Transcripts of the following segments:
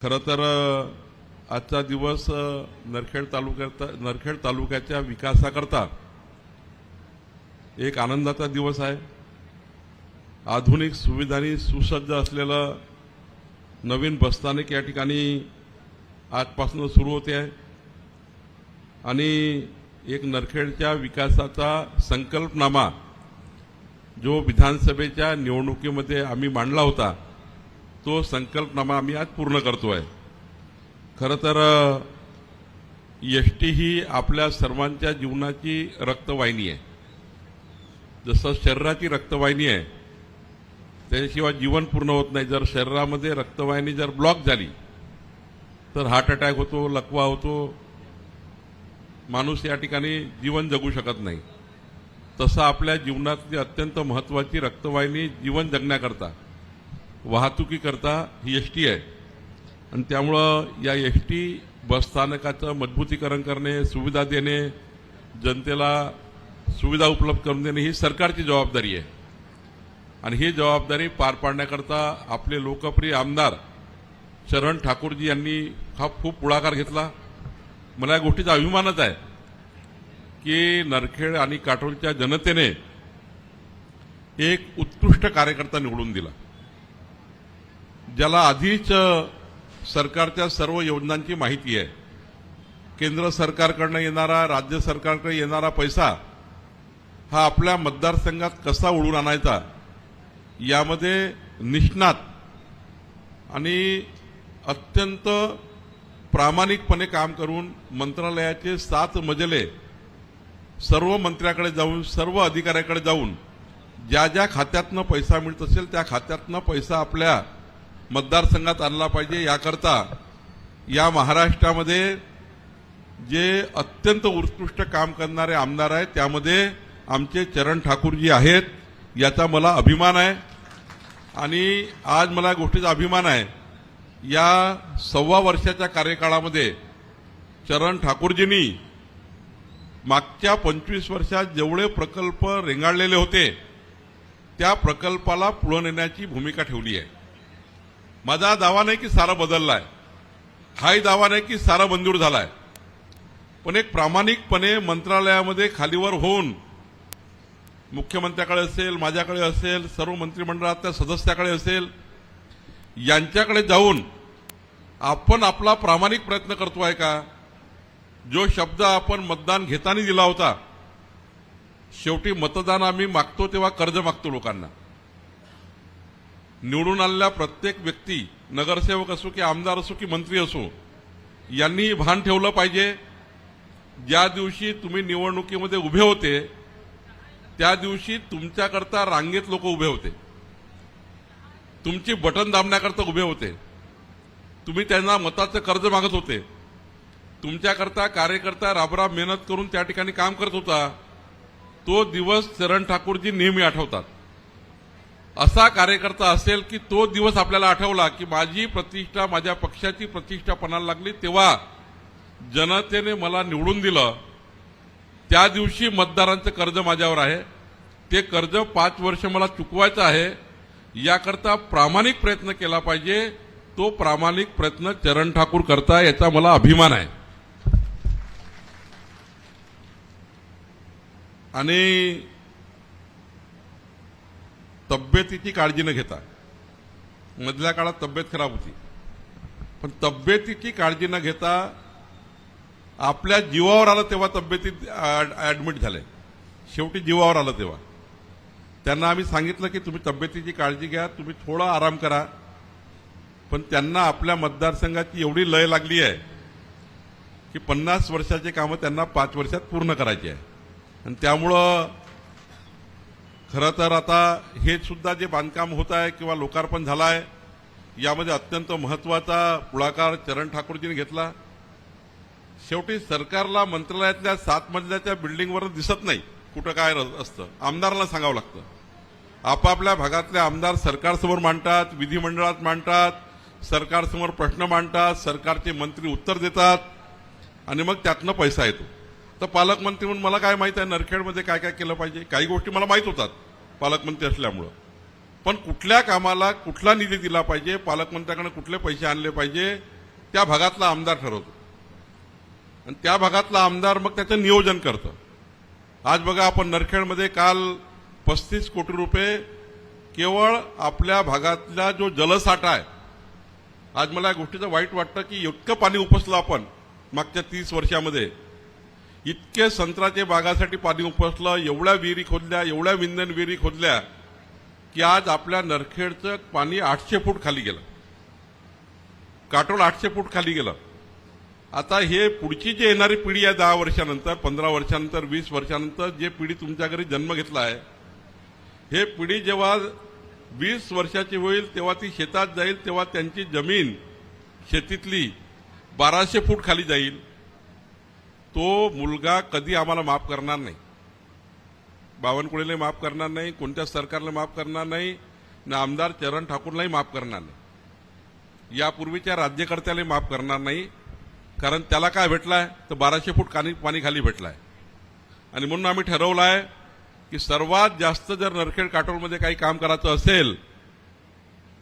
खरं तर आजचा दिवस नरखेड तालुक्याच्या विकासाकरता एक आनंदाचा दिवस आहे। आधुनिक सुविधांनी सुसज्ज असलेलं नवीन बसस्थानक या ठिकाणी आजपासून सुरू होते आहे आणि एक नरखेडच्या विकासाचा संकल्पनामा जो विधानसभेच्या निवडणुकीमध्ये आम्ही मांडला होता तो संकल्पनामा आम्ही आज पूर्ण करतोय। खरं तर एसटी ही आपल्या सर्वांच्या जीवनाची रक्तवाहिनी आहे। जसं शरीराची रक्तवाहिनी आहे त्याशिवाय जीवन पूर्ण होत नाही। जर शरीरामध्ये रक्तवाहिनी जर ब्लॉक झाली तर हार्ट अटॅक होतो, लकवा होतो, माणूस या ठिकाणी जीवन जगू शकत नाही। तसं आपल्या जीवनातली अत्यंत महत्त्वाची रक्तवाहिनी जीवन जगण्याकरता वाहतुकीकरता ही एसटी आहे आणि त्यामुळं या एसटी बसस्थानकाचं मजबूतीकरण करणे, सुविधा देणे, जनतेला सुविधा उपलब्ध करून देणे ही सरकारची जबाबदारी आहे आणि ही जबाबदारी पार पाडण्याकरता आपले लोकप्रिय आमदार चरण ठाकूरजी यांनी हा खूप पुढाकार घेतला। मला या गोष्टीचा अभिमानच आहे की नरखेड आणि काटोलच्या जनतेने एक उत्कृष्ट कार्यकर्ता निवडून दिला, ज्याला आधीच सरकारच्या सर्व योजनांची माहिती आहे। केंद्र सरकारकडनं येणारा, राज्य सरकारकडे येणारा पैसा हा आपल्या मतदारसंघात कसा उडवून आणायचा यामध्ये निष्णात आणि अत्यंत प्रामाणिकपणे काम करून मंत्रालयाचे 7 मजले सर्व मंत्र्याकडे जाऊन, सर्व अधिकाऱ्याकडे जाऊन ज्या ज्या खात्यातनं पैसा मिळत असेल त्या खात्यातनं पैसा आपल्या मतदारसंघात आणला पाहिजे याकरता या महाराष्ट्रामध्ये जे अत्यंत उत्कृष्ट काम करणारे आमदार आहेत त्यामध्ये आमचे चरण ठाकूरजी आहेत, याचा मला अभिमान आहे। आणि आज मला गोष्टीचा अभिमान आहे या 1.25 वर्षाच्या कार्यकाळामध्ये चरण ठाकूरजींनी मागच्या 25 वर्षात जेवढे प्रकल्प रेंगाळलेले होते त्या प्रकल्पाला पुढे नेण्याची भूमिका ठेवली आहे। माझा दावा नाही की सारा बदललाय, हाही दावा नाही की सारा मंजूर झालाय, पण एक प्रामाणिकपणे मंत्रालयामध्ये खालीवर होऊन मुख्यमंत्र्याकडे असेल, माझ्याकडे असेल, सर्व मंत्रिमंडळातल्या सदस्याकडे असेल, यांच्याकडे जाऊन आपण आपला प्रामाणिक प्रयत्न करतोय का? जो शब्द आपण मतदान घेताना दिला होता, शेवटी मतदान आम्ही मागतो तेव्हा कर्ज मागतो लोकांना। निवडून आलेला प्रत्येक व्यक्ती, नगरसेवक असो की आमदार असो की मंत्री असो, यांनी भान ठेवलं पाहिजे ज्या दिवशी तुम्ही निवडणुकीमध्ये उभे होते त्या दिवशी तुमच्याकरता रांगेत लोक उभे होते, तुमची बटन दाबण्याकरता उभे होते, तुम्ही त्यांना मताचं कर्ज मागत होते, तुमच्याकरता कार्यकर्ता राबराब मेहनत करून त्या ठिकाणी काम करत होता। तो दिवस चरण ठाकूरजी नेहमी आठवतात। असा कार्यकर्ता असेल की तो दिवस आपल्याला आठवला की माझी प्रतिष्ठा, माझ्या पक्षाची प्रतिष्ठा पणाला लागली तेव्हा जनतेने मला निवडून दिलं, त्या दिवशी मतदारांचं कर्ज माझ्यावर आहे, ते कर्ज 5 वर्ष मला चुकवायचं आहे, याकरता प्रामाणिक प्रयत्न केला पाहिजे। तो प्रामाणिक प्रयत्न चरण ठाकूर करताय याचा मला अभिमान आहे। आणि तब्येतीची काळजी न घेता, मधल्या काळात तब्येत खराब होती, पण तब्येतीची काळजी न घेता आपल्या जीवावर आलं तेव्हा तब्येतीत ऍडमिट झाले, शेवटी जीवावर आलं तेव्हा त्यांना आम्ही सांगितलं की तुम्ही तब्येतीची काळजी घ्या, तुम्ही थोडा आराम करा, पण त्यांना आपल्या मतदारसंघाची एवढी लय लागली आहे की 50 वर्षाचे कामं त्यांना 5 वर्षात पूर्ण करायची आहे। आणि त्यामुळं खरं तर आता हे सुद्धा जे बांधकाम होत आहे किंवा लोकार्पण झालं आहे यामध्ये अत्यंत महत्त्वाचा पुढाकार चरण ठाकूरजींनी घेतला। शेवटी सरकारला मंत्रालयातल्या 7 मजल्याच्या बिल्डिंगवर दिसत नाही कुठं काय असतं, आमदारांना सांगावं लागतं। आपापल्या भागातले आमदार सरकारसमोर मांडतात, विधिमंडळात मांडतात, सरकारसमोर प्रश्न मांडतात, सरकारचे मंत्री उत्तर देतात आणि मग त्यातनं पैसा येतो। तर पालकमंत्री म्हणून मला काय माहित आहे नरखेडमध्ये काय काय केलं पाहिजे, काही गोष्टी मला माहित होतात पालकमंत्री असल्यामुळं, पण कुठल्या कामाला कुठला निधी दिला पाहिजे, पालकमंत्र्याकडे कुठले पैसे आणले पाहिजे, त्या भागातला आमदार ठरवतो आणि त्या भागातला आमदार मग त्याचं नियोजन करतं. आज बघा, आपण नरखेडमध्ये काल 35 कोटी रुपये केवळ आपल्या भागातला जो जलसाठा आहे. आज मला या गोष्टीचं वाईट वाटतं की इतकं पाणी उपसलं आपण मागच्या 30 वर्षामध्ये, इतके संत्र्याच्या बागासाठी पाणी उपसलं, एवढ्या विहिरी खोदल्या, एवढ्या विंधन विहिरी खोदल्या की आज आपल्या नरखेडचं पाणी 800 फूट खाली गेलं, काटोल 800 फूट खाली गेलं. आता हे पुढची जी येणारी पिढी आहे 10 वर्षानंतर, 15 वर्षानंतर, 20 वर्षानंतर जे पिढी तुमच्या घरी जन्म घेतला आहे, हे पिढी जेव्हा 20 वर्षाची होईल तेव्हा ती शेतात जाईल, तेव्हा त्यांची जमीन शेतीतली 1200 फूट खाली जाईल. तो मुलगा कधी आम्हाला माफ करणार नाही. बावनकुळेला माफ करणार नाही, कोणत्या सरकारला माफ करणार नाही, ना आमदार चरण ठाकूरलाही माफ करणार नाही, यापूर्वीच्या राज्यकर्त्यालाही माफ करणार नाही. कारण त्याला काय भेटलाय तर 1200 फूट पाणी खाली भेटलाय. आणि म्हणून आम्ही ठरवलं आहे की सर्वात जास्त जर नरखेड काटोलमध्ये काही काम करायचं असेल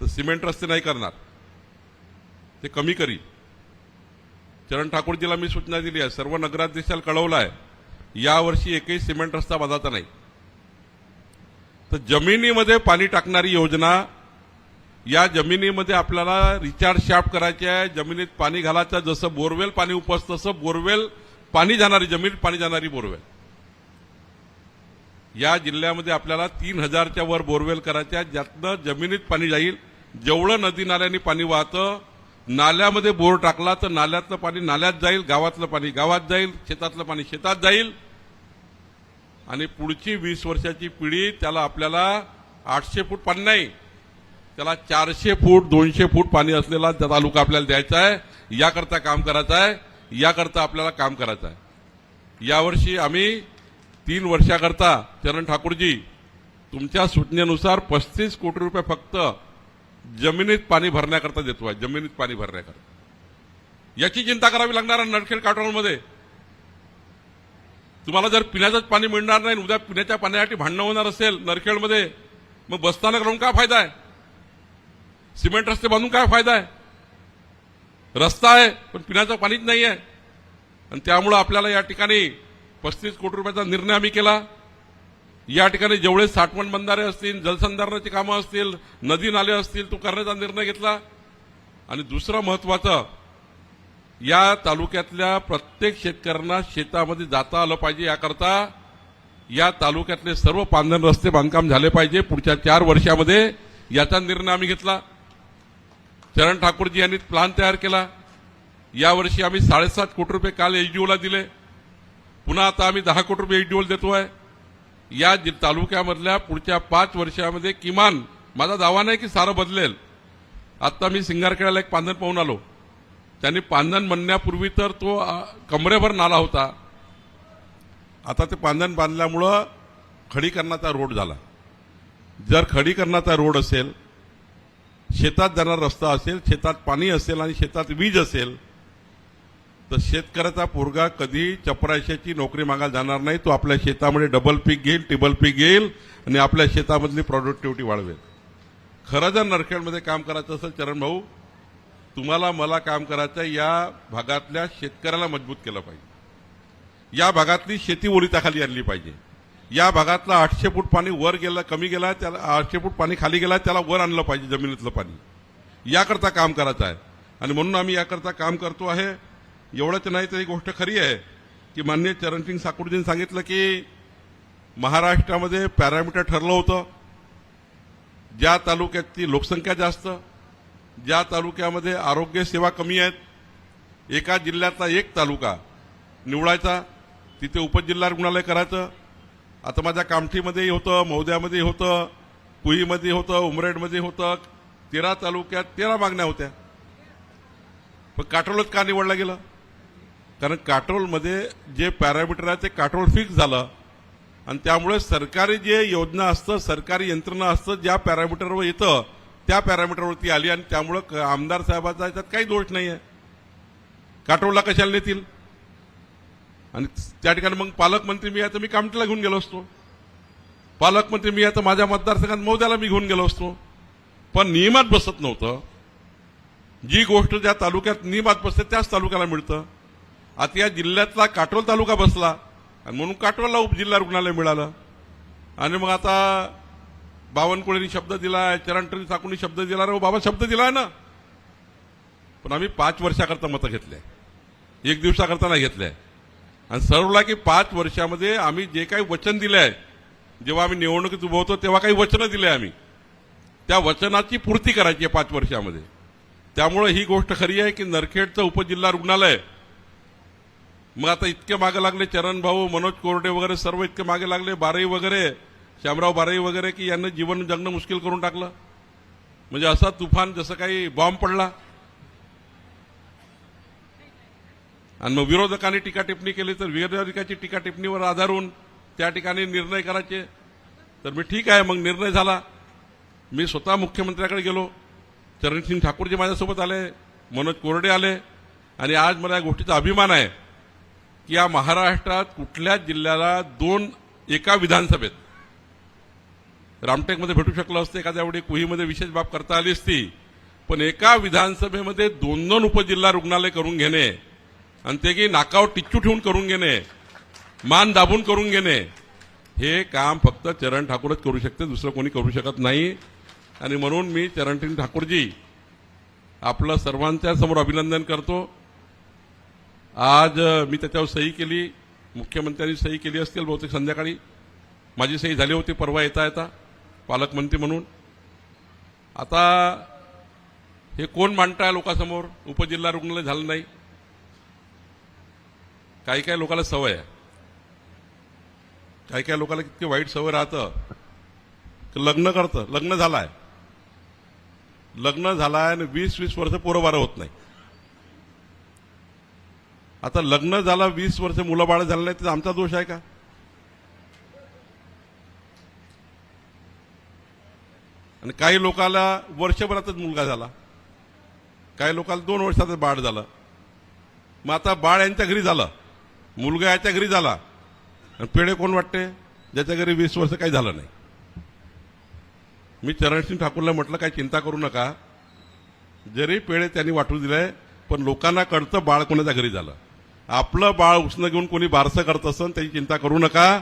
तर सिमेंट रस्ते नाही करणार, ते कमी करी. चरण ठाकूरजीला मी सूचना दिली आहे, सर्व नगराध्यक्षाला कळवलं आहे, यावर्षी एकही सिमेंट रस्ता बांधायचा नाही. तर जमिनीमध्ये पाणी टाकणारी योजना, या जमिनीमध्ये आपल्याला रिचार्ज शाफ्ट करायचे आहे, जमिनीत पाणी घालायचं, जसं बोरवेल पाणी उपसतं तसं बोरवेल पाणी जाणारी, जमिनीत पाणी जाणारी बोरवेल. या जिल्ह्यामध्ये आपल्याला 3000च्या वर बोरवेल करायच्या, ज्यातनं जमिनीत पाणी जाईल. जेवढं नदी नाल्यांनी पाणी वाहतं, नाल्यामध्ये बोर टाकला तर नाल्यातलं पाणी नाल्यात जाईल, गावातलं पाणी गावात जाईल, शेतातलं पाणी शेतात जाईल. आणि पुढची 20 वर्षाची पिढी त्याला आपल्याला 800 फूट पाणी नाही, त्याला 400 फूट 200 फूट पाणी असलेला तालुका आपल्याला द्यायचा आहे. याकरता काम करायचं आहे, याकरता आपल्याला काम करायचं आहे. यावर्षी आम्ही 3 वर्षाकरता चरण ठाकूरजी तुमच्या सूचनेनुसार 35 कोटी रुपये फक्त जमिनीत पाणी भरण्याकरता देतो आहे, जमिनीत पाणी भरण्याकरता. याची चिंता करावी लागणार आहे. नरखेड काटोलमध्ये तुम्हाला जर पिण्याचंच पाणी मिळणार नाही, उद्या पिण्याच्या पाण्यासाठी भांडणं होणार असेल नरखेडमध्ये, मग बसस्थानक राहून काय फायदा आहे? सिमेंट रस्ते बांधून काय फायदा आहे? रस्ता आहे पण पिण्याचं पाणीच नाही आहे. आणि त्यामुळं आपल्याला या ठिकाणी 35 कोटी रुपयाचा निर्णय आम्ही केला. या ठिकाणी जेवढे साठवण बंधारे असतील, जलसंधारणाची कामं असतील, नदी नाले असतील, तो करण्याचा निर्णय घेतला. आणि दुसरं महत्वाचं, या तालुक्यातल्या प्रत्येक शेतकऱ्यांना शेतामध्ये जाता आलं पाहिजे, याकरता या तालुक्यातले सर्व पांधन रस्ते बांधकाम झाले पाहिजे पुढच्या 4 वर्षामध्ये, याचा निर्णय आम्ही घेतला. चरण ठाकूरजी यांनी प्लान तयार केला. यावर्षी आम्ही 7.5 कोटी रुपये काल एचडीओला दिले, पुन्हा आता आम्ही 10 कोटी रुपये एचडीओला देतोय. या तालुक्यामधल्या पुढच्या 5 वर्षामध्ये किमान, माझा दावा नाही की सारं बदलेल. आता मी सिंगारखेड्याला एक पांधन पाहून आलो, त्यांनी पांधन बनण्यापूर्वी तर तो कमरेभर नाला होता, आता ते पांधन बांधल्यामुळं खडीकरणाचा रोड झाला. जर खडीकरणाचा रोड असेल, शेतात जाणारा रस्ता असेल, शेतात पाणी असेल आणि शेतात वीज असेल, तर शेतकऱ्याचा पोरगा कधी चपराशाची नोकरी मागायला जाणार नाही. तो आपल्या शेतामध्ये डबल पीक घेईल, टिबल पीक घेईल आणि आपल्या शेतामधली प्रोडक्टिव्हिटी वाढवेल. खरं जर नरखेडमध्ये काम करायचं असेल चरण भाऊ, तुम्हाला मला काम करायचं, या भागातल्या शेतकऱ्याला मजबूत केलं पाहिजे, या भागातली शेती ओलिताखाली आणली पाहिजे. या भागातला 800 फूट पाणी वर गेला, कमी गेला, त्याला 800 फूट पाणी खाली गेला, त्याला वर आणलं पाहिजे जमिनीतलं पाणी. याकरता काम करायचं आहे आणि म्हणून आम्ही याकरता काम करतो आहे. एवढंच नाही तर ही गोष्ट खरी आहे की माननीय चरणसिंग ठाकूरजींनी सांगितलं की महाराष्ट्रामध्ये पॅरामीटर ठरलं होतं, ज्या तालुक्यातली लोकसंख्या जास्त, ज्या तालुक्यामध्ये आरोग्य सेवा कमी आहेत, एका जिल्ह्यातला एक तालुका निवडायचा, तिथे उपजिल्हा रुग्णालय करायचं. आता माझ्या कामठीमध्येही होतं, मौद्यामध्ये होतं, कुईमध्ये होतं, उमरेडमध्ये होतं. 13 तालुक्यात 13 मागण्या होत्या, पण काटोलच का निवडलं गेलं? कारण काटोलमध्ये जे पॅरामीटर आहे ते काटोल फिक्स झालं आणि त्यामुळे सरकारी जे योजना असतं, सरकारी यंत्रणा असतं, ज्या पॅरामीटरवर येतं त्या पॅरामीटरवरती आली आणि त्यामुळे आमदार साहेबाचा याच्यात काही दोष नाही आहे. काटोलला कशाला नेतील? आणि त्या ठिकाणी मग पालकमंत्री मी आहे तर मी कामठीला घेऊन गेलो असतो. पालकमंत्री मी आता माझ्या मतदारसंघात मौद्याला मी घेऊन गेलो असतो, पण नियमात बसत नव्हतं. जी गोष्ट ज्या तालुक्यात नियमात बसते त्याच तालुक्याला मिळतं. आता या जिल्ह्यातला काटोल तालुका बसला आणि म्हणून काटोलला उपजिल्हा रुग्णालय मिळालं. आणि मग आता बावनकुळेंनी शब्द दिलाय, चरण ठाकूरनी शब्द दिला, रे बाबा शब्द दिलाय ना, पण आम्ही 5 वर्षाकरता मतं घेतले, 1 दिवसाकरता नाही घेतले. आणि ठरवला की 5 वर्षामध्ये आम्ही जे काही वचन दिले आहे, जेव्हा आम्ही निवडणुकीत उभं होतो तेव्हा काही वचनं दिले आम्ही, त्या वचनाची पूर्ती करायची आहे 5 वर्षामध्ये. त्यामुळे ही गोष्ट खरी आहे की नरखेडचं उपजिल्हा रुग्णालय, मग आता इतके मागे लागले चरण भाऊ, मनोज कोरडे वगैरे सर्व इतके मागे लागले, बाराई वगैरे, श्यामराव बाराई वगैरे, की यांना जीवन जगणं मुश्किल करून टाकलं. म्हणजे असा तुफान जसं काही बॉम्ब पडला. आणि मग विरोधकांनी टीका टिप्पणी केली तर विरोधकाची टीका टिप्पणीवर आधारून त्या ठिकाणी निर्णय करायचे. तर मी ठीक आहे, मग निर्णय झाला. मी स्वतः मुख्यमंत्र्याकडे गेलो, चरणसिंग ठाकूरजी माझ्यासोबत आले, मनोज कोरडे आले. आणि आज मला या गोष्टीचा अभिमान आहे की या महाराष्ट्रात कुठल्याच जिल्ह्याला एका विधानसभेत रामटेकमध्ये भेटू शकलं असतं, एखाद्या वेळी कुहीमध्ये विशेष बाब करता आली असती, पण एका विधानसभेमध्ये 2 उपजिल्हा रुग्णालय करून घेणे आणि ते की नाकावर टिच्चू ठेवून करून घेणे, मान दाबून करून घेणे, हे काम फक्त चरण ठाकूरच करू शकते, दुसरं कोणी करू शकत नाही. आणि म्हणून मी चरणसिंग ठाकूरजी आपलं सर्वांच्या समोर अभिनंदन करतो. आज मी त्याच्यावर सही केली, मुख्यमंत्र्यांनी सही केली असतील बहुतेक संध्याकाळी, माझी सही झाली होती परवा येता येता पालकमंत्री म्हणून. आता हे कोण मांडताय लोकांसमोर, उपजिल्हा रुग्णालय झालं नाही. काही काही लोकांना सवय आहे, काही काही लोकांना किती वाईट सवय राहतं, लग्न करतं, लग्न झालाय आणि 20-20 वर्ष पोरं बारं होत नाही. आता लग्न झालं 20 वर्ष मुलं बाळ झालं नाही, तर आमचा दोष आहे का? आणि काही लोकांना वर्षभरातच मुलगा झाला, काही लोकांना 2 वर्षातच बाळ झालं. मग आता बाळ यांच्या घरी झालं, मुलगा याच्या घरी झाला, आणि पेढे कोण वाटते? ज्याच्या घरी 20 वर्ष काही झालं नाही. मी चरणसिंग ठाकूरला म्हटलं काही चिंता करू नका, जरी पेढे त्यांनी वाटू दिले, पण लोकांना कळतं बाळ कोणाच्या घरी झालं. आपलं बाळ उसनं घेऊन कोणी बारसं करत असेल त्याची चिंता करू नका.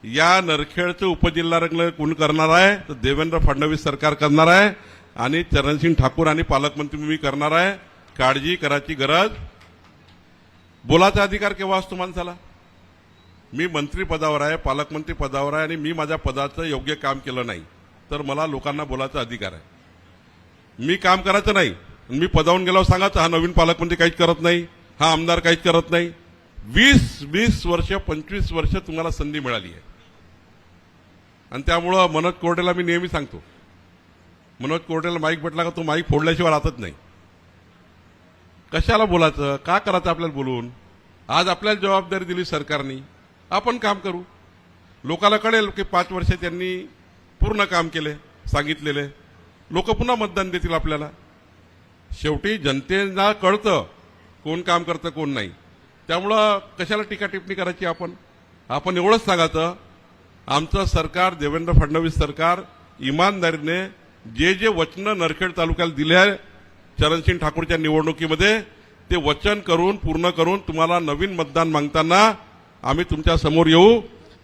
या नरखेडचं उपजिल्हा रुग्णालय कोण करणार आहे? तर देवेंद्र फडणवीस सरकार करणार आहे आणि चरणसिंग ठाकूर आणि पालकमंत्री मी करणार आहे. काळजी करायची गरज. बोलाचा अधिकार केव्हा असतो माणसाला? मी मंत्रिपदावर आहे, पालकमंत्री पदावर आहे, आणि मी माझ्या पदाचं योग्य काम केलं नाही तर मला लोकांना बोलायचा अधिकार आहे. मी काम करायचं नाही, मी पदावून गेल्यावर सांगायचं हा नवीन पालकमंत्री काहीच करत नाही, हा आमदार काहीच करत नाही. 20 वर्ष 25 वर्ष तुम्हाला संधी मिळाली आहे. आणि त्यामुळं मनोज कोरडेला मी नेहमी सांगतो, मनोज कोरडेला माईक भेटला का तो माईक फोडल्याशिवाय राहतच नाही. कशाला बोलायचं, का करायचं आपल्याला बोलून? आज आपल्याला जबाबदारी दिली सरकारने, आपण काम करू. लोकांना कळेल की 5 वर्ष त्यांनी पूर्ण काम केले, सांगितलेले. लोक पुन्हा मतदान देतील आपल्याला. शेवटी जनतेला कळतं कोण काम करतं कोण नाही. त्यामुळं कशाला टीका टिप्पणी करायची? आपण एवढंच सांगायचं, आमचं सरकार, देवेंद्र फडणवीस सरकार इमानदारीने जे जे वचनं नरखेड तालुक्याला दिले आहे चरणसिंग ठाकूरच्या निवडणुकीमध्ये, ते वचन करून पूर्ण करून तुम्हाला नवीन मतदान मागताना आम्ही तुमच्या समोर येऊ.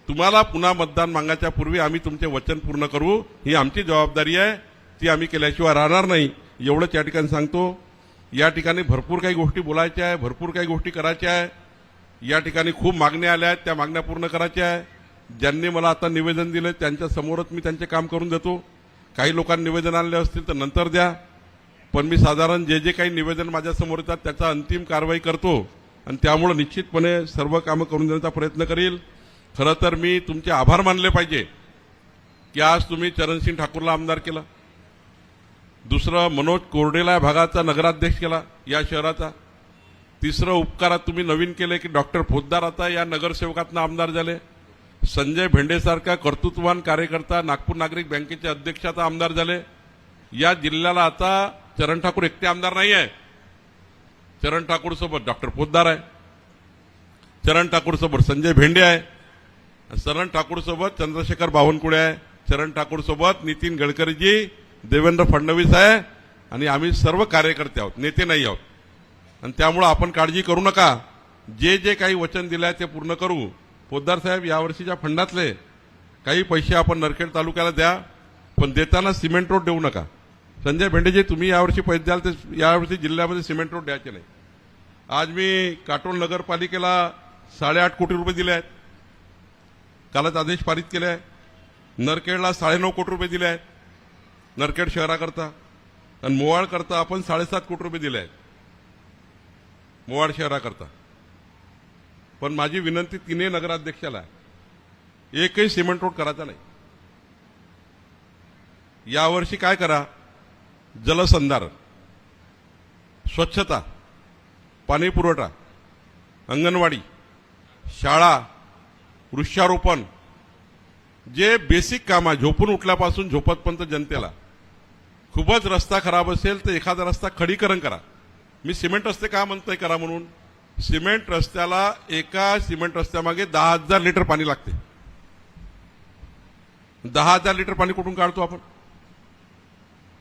तुम्हाला पुन्हा मतदान मागायच्या पूर्वी आम्ही तुमचे वचन पूर्ण करू. ही आमची जबाबदारी आहे, ती आम्ही केल्याशिवाय राहणार नाही. एवढंच या ठिकाणी सांगतो. या ठिकाणी भरपूर काही गोष्टी बोलायच्या आहे, भरपूर काही गोष्टी करायच्या आहे. या ठिकाणी खूप मागण्या आल्या आहेत, त्या मागण्या पूर्ण करायच्या आहे. ज्यांनी मला आता निवेदन दिलं त्यांच्या समोरच मी त्यांचे काम करून देतो. काही लोकांनी निवेदन आणले असतील तर नंतर द्या, पण मी साधारण जे जे काही निवेदन माझ्या समोर येतात त्याचा अंतिम कारवाई करतो आणि त्यामुळे निश्चितपणे सर्व कामं करून देण्याचा प्रयत्न करील. खरं तर मी तुमचे आभार मानले पाहिजे की आज तुम्ही चरणसिंग ठाकूरला आमदार केलं. दुसरं, मनोज कोरडेला या भागाचा नगराध्यक्ष केला या शहराचा. तिसरं, उपकारात तुम्ही नवीन केले की डॉक्टर पोद्दार आता या नगरसेवकातनं आमदार झाले. संजय भेंडेसारखा कर्तृत्ववान कार्यकर्ता नागपूर नागरिक बँकेचे अध्यक्ष आता आमदार झाले. या जिल्ह्याला आता चरण ठाकूर एकटे आमदार नाही आहे. चरण ठाकूर सोबत डॉक्टर पोद्दार आहे, चरण ठाकूर सोबत संजय भेंडे आहे, चरण ठाकूर सोबत चंद्रशेखर बावनकुळे आहे, चरण ठाकूर सोबत नितीन गडकरीजी, देवेंद्र फडणवीस आहे आणि आम्ही सर्व कार्यकर्ते आहोत, नेते नाही आहोत. आणि त्यामुळे आपण काळजी करू नका. जे जे काही वचन दिले आहे ते पूर्ण करू. पोद्दार साहेब, यावर्षीच्या फंडातले काही पैसे आपण नरखेड तालुक्याला द्या, पण देताना सिमेंट रोड देऊ नका. संजय भेंडेजी, तुम्ही यावर्षी पैसे द्याल तर यावर्षी जिल्ह्यामध्ये सिमेंट रोड द्यायचे नाही. आज मी काटोल नगरपालिकेला 8.5 कोटी रुपये दिले आहेत, कालच आदेश पारित केले आहे. नरखेडला 9.5 कोटी रुपये दिले आहेत नरखेड शहराकरता, आणि मोवाळ करता आपण 7.5 कोटी रुपये दिले आहेत मोवाड शहराकरता. पण माझी विनंती तिन्ही नगराध्यक्षाला आहे, एकही सिमेंट रोड करायचा नाही. यावर्षी काय करा, जलसंधारण, स्वच्छता, पाणी पुरवठा, अंगणवाडी, शाळा, वृक्षारोपण, जे बेसिक काम आहे, झोपून उठल्यापासून झोपतपर्यंत जनतेला. खूपच रस्ता खराब असेल तर एखादा रस्ता खडीकरण करा. मी सिमेंट रस्ते का म्हणतोय करा म्हणून, सिमेंट रस्त्याला एका सिमेंट रस्त्यामागे 10,000 लिटर पाणी लागते. 10,000 लिटर पाणी कुठून काढतो आपण?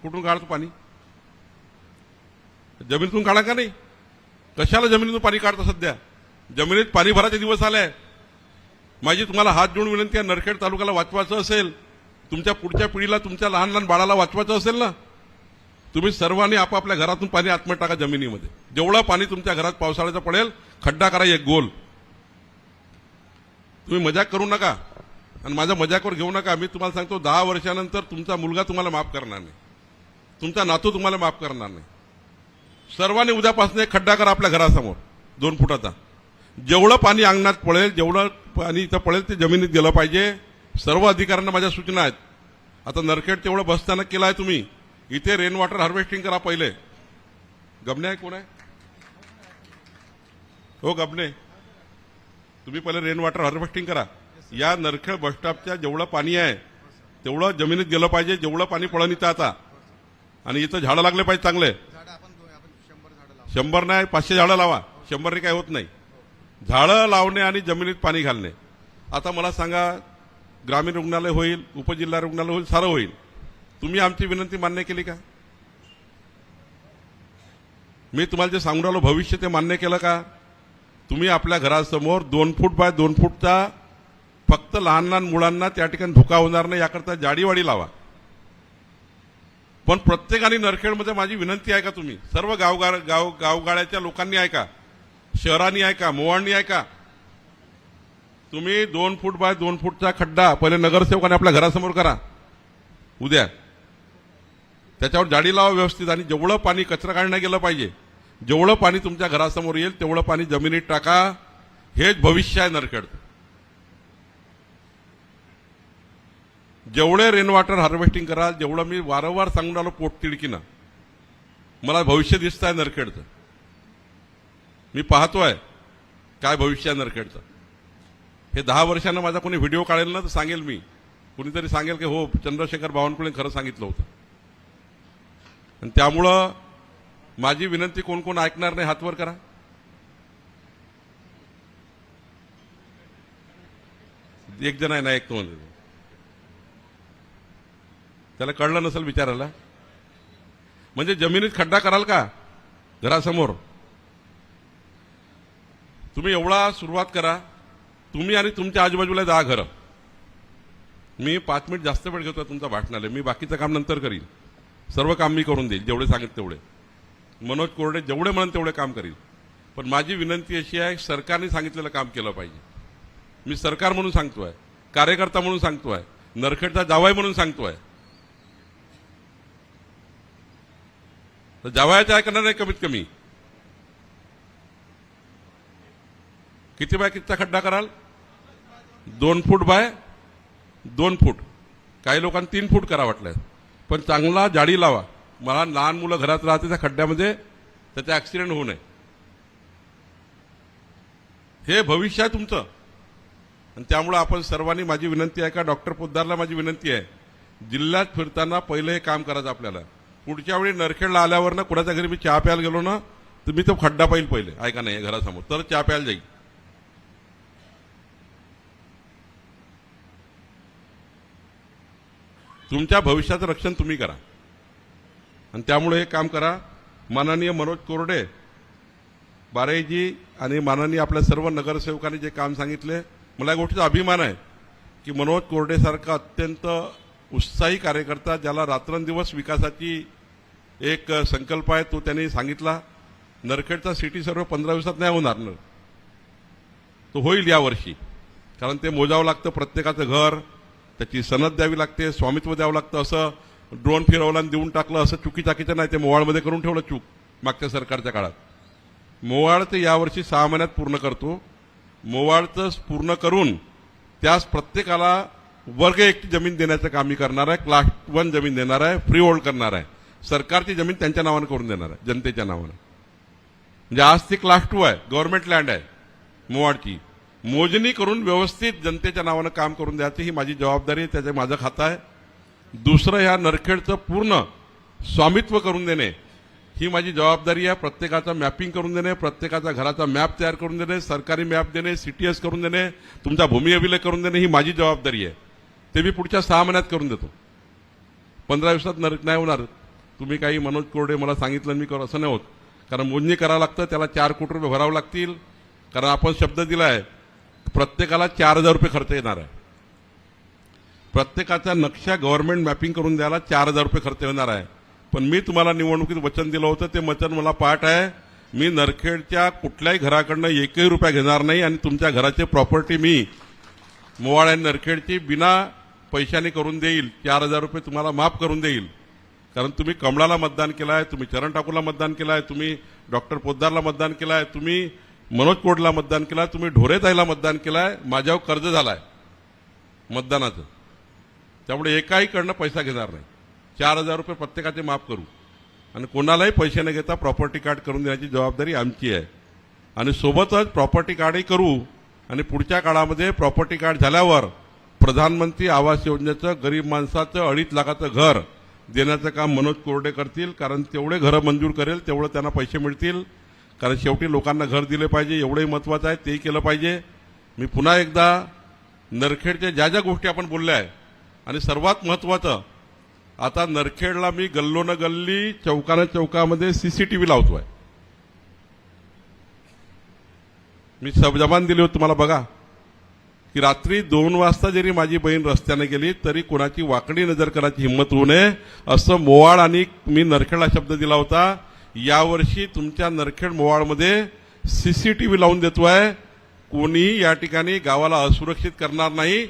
कुठून काढतो पाणी? जमिनीतून काढा का नाही? कशाला जमिनीतून पाणी काढतो? सध्या जमिनीत पाणी भराचे दिवस आले. माझी तुम्हाला हात जोडून विनंती आहे, नरखेड तालुक्याला वाचवायचं असेल, तुमच्या पुढच्या पिढीला, तुमच्या लहान लहान बाळाला वाचवायचं असेल ना, तुम्ही सर्वांनी आपापल्या घरातून पाणी आतमध्ये टाका जमिनीमध्ये. जेवढं पाणी तुमच्या घरात पावसाळ्याचं पडेल, खड्डा करा एक गोल. तुम्ही मजाक करू नका आणि माझ्या मजाकवर घेऊ नका. मी तुम्हाला सांगतो, 10 वर्षानंतर तुमचा मुलगा तुम्हाला माफ करणार नाही, तुमचा नातू तुम्हाला माफ करणार नाही. सर्वांनी उद्यापासून एक खड्डा करा आपल्या घरासमोर 2 फुटाचा. जेवढं पाणी अंगणात पडेल, जेवढं पाणी इथं पडेल ते जमिनीत गेलं पाहिजे. सर्व अधिकाऱ्यांना माझ्या सूचना आहेत. आता नरखेड तेवढं बसस्थानक केलं आहे तुम्ही, इथे रेन वॉटर हार्वेस्टिंग करा पहिले. गबने आहे, कोण आहे? हो गबने, तुम्ही पहिले रेन वॉटर हार्वेस्टिंग करा. या नरखेड बसस्टॉपच्या जेवढं पाणी आहे तेवढं जमिनीत गेलं पाहिजे, जेवढं पाणी पडलं इथं आता. आणि इथं झाडं लागले पाहिजे चांगले. 100 नाही, 500 झाडं लावा. 100 ने काय होत नाही. झाडं लावणे आणि जमिनीत पाणी घालणे. आता मला सांगा, ग्रामीण रुग्णालय होईल, उपजिल्हा रुग्णालय होईल, सारं होईल. तुम्ही आमची विनंती मान्य केली का? मी तुम्हाला जे सांगून राहिलो भविष्य ते मान्य केलं का? तुम्ही आपल्या घरासमोर 2 फूट बाय 2 फूटचा फक्त लहान लहान मुलांना त्या ठिकाणी धोका होणार नाही याकरता जाडीवाडी लावा. पण प्रत्येकाने नरखेडमध्ये माझी विनंती आहे का, तुम्ही सर्व गावगाड्याच्या लोकांनी ऐका, शहरांनी ऐका, मोवाडनी ऐका. तुम्ही 2 फूट बाय 2 फूटचा खड्डा पहिले नगरसेवकाने आपल्या घरासमोर करा उद्या. त्याच्यावर जाडी लावा व्यवस्थित. आणि जेवढं पाणी कचरा काढण्यात गेलं पाहिजे, जेवढं पाणी तुमच्या घरासमोर येईल तेवढं पाणी जमिनीत टाका. हेच भविष्य आहे नरखेडचं. जेवढे रेन वॉटर हार्वेस्टिंग कराल, जेवढं मी वारंवार सांगून आलो पोटतिडकीनं, मला भविष्य दिसत आहे नरखेडचं. मी पाहतोय काय भविष्य आहे नरखेडचं. हे 10 वर्षानं माझा कोणी व्हिडिओ काढेल ना तर सांगेल, मी कुणीतरी सांगेल की हो चंद्रशेखर बावनकुळे खरं सांगितलं होतं. आणि त्यामुळं माझी विनंती कोण कोण ऐकणार नाही हातवर करा. एक जण आहे ना, ऐकतो म्हणजे त्याला कळलं नसेल विचारायला. म्हणजे जमिनीत खड्डा कराल का घरासमोर? तुम्ही एवढा सुरुवात करा, तुम्ही आणि तुमच्या आजूबाजूला 10 घरं. मी 5 मिनिट जास्त वेळ घेतो तुमचा भाषणाला. मी बाकीचं काम नंतर करीन. सर्व काम मी करून देईल, जेवढे सांगितले तेवढे. मनोज कोरडे जेवढे म्हणून तेवढे काम करील. पण माझी विनंती अशी आहे, सरकारने सांगितलेलं काम केलं पाहिजे. मी सरकार म्हणून सांगतोय, कार्यकर्ता म्हणून सांगतोय, नरखेडचा जावाई म्हणून सांगतोय. तर जावयाचं ऐकणार नाही कमीत कमी. किती बाय कितीचा खड्डा कराल? 2 फूट बाय 2 फूट. काही लोकांना 3 फूट करा वाटलंय. पण चांगला जाडी लावा. मला लहान मुलं घरात राहते त्या खड्ड्यामध्ये, त्याचा ऍक्सिडेंट होऊ नये. हे भविष्य आहे तुमचं. आणि त्यामुळे आपण सर्वांनी, माझी विनंती आहे का, डॉक्टर पोद्दारला माझी विनंती आहे, जिल्ह्यात फिरताना पहिले हे काम करायचं आपल्याला. पुढच्या वेळी नरखेडला आल्यावर ना, कुणाच्या घरी मी चहा प्यायला गेलो ना, तर मी तो खड्डा पाहिल पहिले, ऐका नाही घरासमोर, तर चहा प्यायला जाईल. तुमच्या भविष्याचं रक्षण तुम्ही करा. आणि त्यामुळे हे काम करा. माननीय मनोज कोरडे बारेजी आणि माननीय आपल्या सर्व नगरसेवकांनी जे काम सांगितले, मला या गोष्टीचा अभिमान आहे की मनोज कोरडेसारखा अत्यंत उत्साही कार्यकर्ता, ज्याला रात्रंदिवस विकासाची एक संकल्प आहे, तो त्यांनी सांगितला. नरखेडचा सिटी सर्व 15 दिवसात नाही होणार, तो होईल यावर्षी. कारण ते मोजावं लागतं, प्रत्येकाचं घर, त्याची सनद द्यावी लागते, स्वामित्व द्यावं लागतं. असं ड्रोन फिरवलं आणि देऊन टाकलं असं चुकीचाकीचं नाही. ते मोवाळमध्ये करून ठेवलं चूक मागच्या सरकारच्या काळात. मोवाळ ते यावर्षी 6 महिन्यात पूर्ण करतो. मोवाळचं पूर्ण करून त्यास प्रत्येकाला वर्ग 1 जमीन देण्याचं काम मी करणार आहे. क्लास 1 जमीन देणार आहे, फ्री होल्ड करणार आहे. सरकारची जमीन त्यांच्या नावानं करून देणार आहे, जनतेच्या नावानं. म्हणजे आज ती क्लास 2 आहे, गव्हर्नमेंट लँड आहे मोवाडची. मोजणी करून व्यवस्थित जनतेच्या नावानं काम करून द्यायची ही माझी जबाबदारी आहे, त्याचं माझं खातं आहे. दुसरं, ह्या नरखेडचं पूर्ण स्वामित्व करून देणे ही माझी जबाबदारी आहे. प्रत्येकाचा मॅपिंग करून देणे, प्रत्येकाचा घराचा मॅप तयार करून देणे, सरकारी मॅप देणे, सीटीएस करून देणे, तुमचा भूमी अभिलेख करून देणे ही माझी जबाबदारी आहे. ते मी पुढच्या 6 महिन्यात करून देतो. 15 दिवसात नाही होणार. तुम्ही काही मनोज कोरडे मला सांगितलं मी करू असं नाही होत. कारण मोजणी करावं लागतं, त्याला 4 कोटी रुपये भरावे लागतील. कारण आपण शब्द दिलाय प्रत्येकाला 4,000 रुपये खर्च येणार आहे. प्रत्येकाचा नक्षा गव्हर्नमेंट मॅपिंग करून द्यायला 4,000 रुपये खर्च येणार आहे. पण मी तुम्हाला निवडणुकीत वचन दिलं होतं, ते वचन मला पाठ आहे. मी नरखेडच्या कुठल्याही घराकडनं 1ही रुपया घेणार नाही आणि तुमच्या घराची प्रॉपर्टी मी मोवाळ आणि नरखेडची बिना पैशाने करून देईल. 4,000 रुपये तुम्हाला माफ करून देईल. कारण तुम्ही कमळाला मतदान केलं आहे, तुम्ही चरण ठाकूरला मतदान केलं आहे, तुम्ही डॉक्टर पोद्दारला मतदान केलं आहे, तुम्ही मनोज कोरडेला मतदान केलं आहे, तुम्ही ढोरेताईला मतदान केलं आहे. माझ्यावर कर्ज झालं आहे मतदानाचं. त्यामुळे एकाहीकडनं पैसा घेणार नाही. 4,000 रुपये प्रत्येकाचे माफ करू आणि कोणालाही पैसे न घेता प्रॉपर्टी कार्ड करून देण्याची जबाबदारी आमची आहे. आणि सोबतच प्रॉपर्टी कार्डही करू आणि पुढच्या काळामध्ये प्रॉपर्टी कार्ड झाल्यावर प्रधानमंत्री आवास योजनेचं गरीब माणसाचं 2.5 लाखाचं घर देण्याचं काम मनोज कोरडे करतील. कारण तेवढे घरं मंजूर करेल तेवढं त्यांना पैसे मिळतील. कारण शेवटी लोकांना घर दिले पाहिजे, एवढंही महत्त्वाचं आहे, तेही केलं पाहिजे. मी पुन्हा एकदा नरखेडच्या ज्या ज्या गोष्टी आपण बोलल्या आहे आणि सर्वात महत्त्वाचं, आता नरखेडला मी गल्लोन गल्ली चौकानं चौकामध्ये सीसीटीव्ही लावतोय. मी जबान दिली होती तुम्हाला बघा की रात्री 2 वाजता जरी माझी बहीण रस्त्याने गेली तरी कोणाची वाकडी नजर करायची हिंमत होऊ नये असं मोवाळ आणि मी नरखेडला शब्द दिला होता. यावर्षी तुमच्या नरखेड मोवाळमध्ये सीसीटीव्ही लावून देतोय. कोणी या ठिकाणी गावाला असुरक्षित करणार नाही,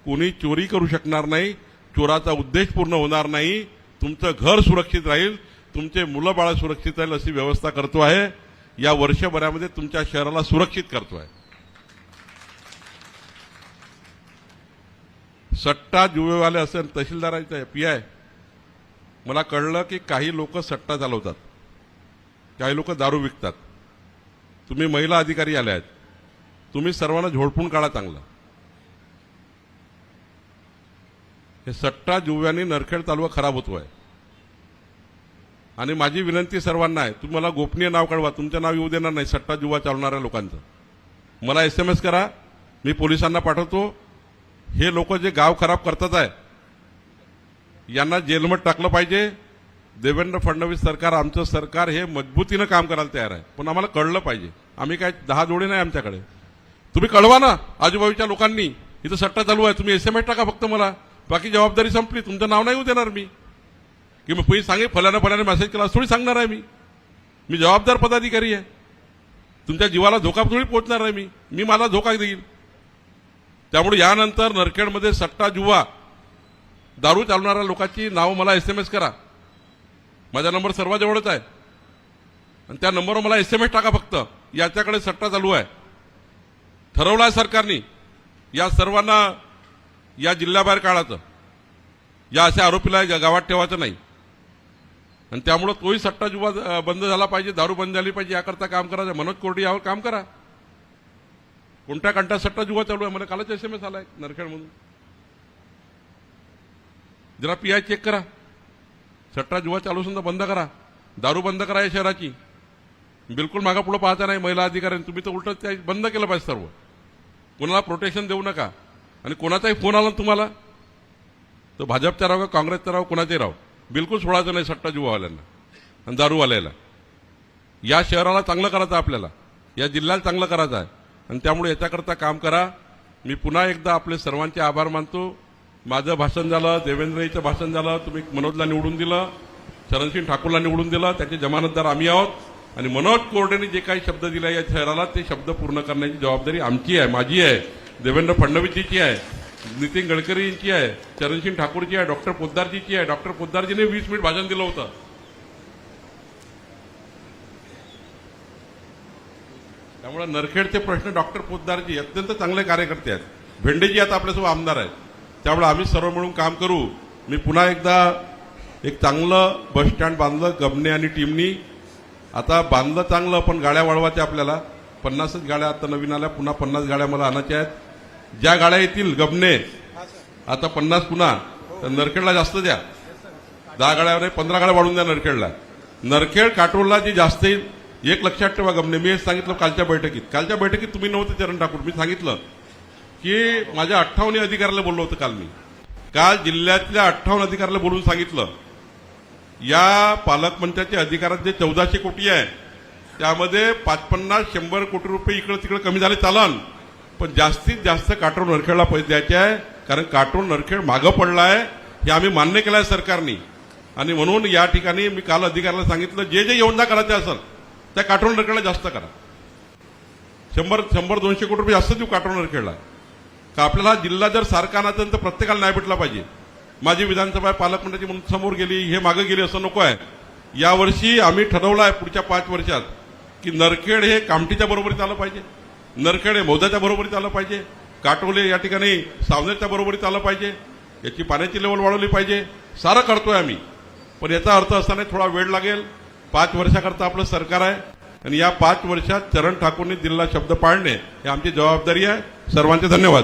कोणी चोरी करू शकणार नाही, चोराचा उद्देश पूर्ण होणार नाही, तुमचं घर सुरक्षित राहील, तुमचे मुलं बाळ सुरक्षित राहील अशी व्यवस्था करतो आहे. या वर्षभरामध्ये तुमच्या शहराला सुरक्षित करतोय. सट्टा जुवेवाले असेल तहसीलदारांचा पीआय, मला कळलं की काही लोक सट्टा चालवतात, काही लोक दारू विकतात. तुम्ही महिला अधिकारी आले आहेत, तुम्ही सर्वांना झोडपून काढा चांगला. हे सट्टा जुव्याने नरखेड तालुका खराब होतोय. आणि माझी विनंती सर्वांना आहे, तुम्ही मला गोपनीय नाव कळवा, तुमचं नाव येऊ देणार नाही सट्टा जुवा चालणाऱ्या लोकांचं. मला SMS करा, मी पोलिसांना पाठवतो. हे लोक जे गाव खराब करतात आहे यांना जेलमध्ये टाकलं पाहिजे. देवेंद्र फडणवीस सरकार, आमचं सरकार हे मजबूतीनं काम करायला तयार आहे. पण आम्हाला कळलं पाहिजे, आम्ही काय 10 जोडे नाही आमच्याकडे. तुम्ही कळवा ना आजूबाजूच्या लोकांनी, इथं सट्टा चालू आहे, तुम्ही SMS टाका फक्त मला, बाकी जबाबदारी संपली. तुमचं नाव नाही येऊ देणार मी, की मग पैसे सांगे फलाने मेसेज केला थोडी सांगणार आहे मी जबाबदार पदाधिकारी आहे. तुमच्या जीवाला धोका थोडी पोहोचणार आहे मी मला धोका देईल. त्यामुळे यानंतर नरखेडमध्ये सट्टा जुवा दारू चालवणाऱ्या लोकांची नावं मला SMS करा. माझा नंबर सर्वांजवळच आहे आणि त्या नंबरवर मला SMS टाका फक्त, याच्याकडे सट्टा चालू आहे. ठरवलं आहे सरकारने या सर्वांना या जिल्ह्याबाहेर काढायचं, या अशा आरोपीला गावात ठेवायचं नाही. आणि त्यामुळे तोही सट्टा जुवा बंद झाला पाहिजे, दारू बंद झाली पाहिजे, याकरता काम करायचं. मनोज कोरडे यावर काम करा. कोणत्या कंटात सट्टा जुवा चालू आहे मला कालच SMS आलाय नरखेडमधून. जरा PI चेक करा, सट्टा जुवा चालू सुद्धा बंद करा, दारू बंद करा या शहराची. बिलकुल मागा पुढे पाहता नाही महिला अधिकाऱ्यांनी, तुम्ही तर उलट त्या बंद केलं पाहिजे सर्व. कोणाला प्रोटेक्शन देऊ नका. आणि कोणाचाही फोन आला तुम्हाला तो भाजपचा राहो का काँग्रेसचा राहो कुणाचे राहो, बिलकुल सोडायचं नाही सट्टा जुवावाल्यांना आणि दारूवाल्याला. या शहराला चांगलं करायचं आहे, आपल्याला या जिल्ह्याला चांगलं करायचं आहे आणि त्यामुळे याच्याकरता काम करा. मी पुन्हा एकदा आपले सर्वांचे आभार मानतो. माझं भाषण झालं, देवेंद्रजीचं भाषण झालं, तुम्ही मनोजला निवडून दिलं, चरणसिंग ठाकूरला निवडून दिलं, त्याचे जमानतदार आम्ही आहोत आणि मनोज कोरडेने जे काही शब्द दिले या शहराला ते शब्द पूर्ण करण्याची जबाबदारी आमची आहे, माझी आहे, देवेंद्र फडणवीसजीची आहे, नितीन गडकरींची आहे, चरणसिंग ठाकूरची आहे, डॉक्टर पोद्दारजीची आहे. डॉक्टर पोद्दारजीने 20 मिनिट भाषण दिलं होतं. त्यामुळे नरखेडचे प्रश्न डॉक्टर पोद्दारजी अत्यंत चांगले कार्यकर्ते आहेत. भेंडेजी आता आपल्यासोबत आमदार आहेत. त्यामुळे आम्ही सर्व मिळून काम करू. मी पुन्हा एकदा एक चांगलं बस स्टँड बांधलं गमने आणि टीमनी. आता बांधलं चांगलं, पण गाड्या वाढवायच्या आपल्याला. 50च गाड्या आता नवीन आल्या, पुन्हा 50 गाड्या मला आणायच्या आहेत. ज्या गाड्या येतील गमने आता 50 पुन्हा, तर नरखेडला जास्त द्या. 10 गाड्या नाही 15 गाड्या वाढून द्या नरखेडला. नरखेड काटोलला जी जास्त येईल एक लक्षात ठेवा गमने. मी हेच सांगितलं कालच्या बैठकीत तुम्ही नव्हते चरण ठाकूर. मी सांगितलं की माझ्या 58 अधिकाऱ्याला बोललो होतं काल. मी काल जिल्ह्यातल्या 58 अधिकाऱ्याला बोलून सांगितलं या पालकमंत्र्याचे अधिकारात जे 1400 कोटी आहे त्यामध्ये 50-100 कोटी रुपये इकडे तिकडे कमी झाले चालन, पण जास्तीत जास्त काटोल नरखेडला पैसे द्यायचे आहे. कारण काटोल नरखेड मागं पडला आहे हे आम्ही मान्य केलं आहे सरकारने. आणि म्हणून या ठिकाणी मी काल अधिकाऱ्याला सांगितलं जे योजना करायच्या असेल त्या काटोल नरखेडला जास्त करा. 100-200 कोटी रुपये जास्त देऊ काटोल नरखेडला. का आपल्याला जिल्हा जर सारखा नसेल तर प्रत्येकाला न्याय भेटला पाहिजे. माझी विधानसभा पालकमंत्र्याची म्हणून समोर गेली, हे मागे गेली असं नको आहे. यावर्षी आम्ही ठरवलं आहे पुढच्या 5 वर्षात की नरखेड हे कामठीच्या बरोबरीत आलं पाहिजे, नरखेड हे मौदाच्या बरोबरीत आलं पाहिजे, काटोले या ठिकाणी सावनेरच्या बरोबरीत आलं पाहिजे, याची पाण्याची लेवल वाढवली पाहिजे. सारं करतोय आम्ही, पण याचा अर्थ असा नाही थोडा वेळ लागेल. 5 वर्षाकरता आपलं सरकार आहे आणि या 5 वर्षात चरण ठाकूरने दिलेला शब्द पाळणे ही आमची जबाबदारी आहे. सर्वांचे धन्यवाद.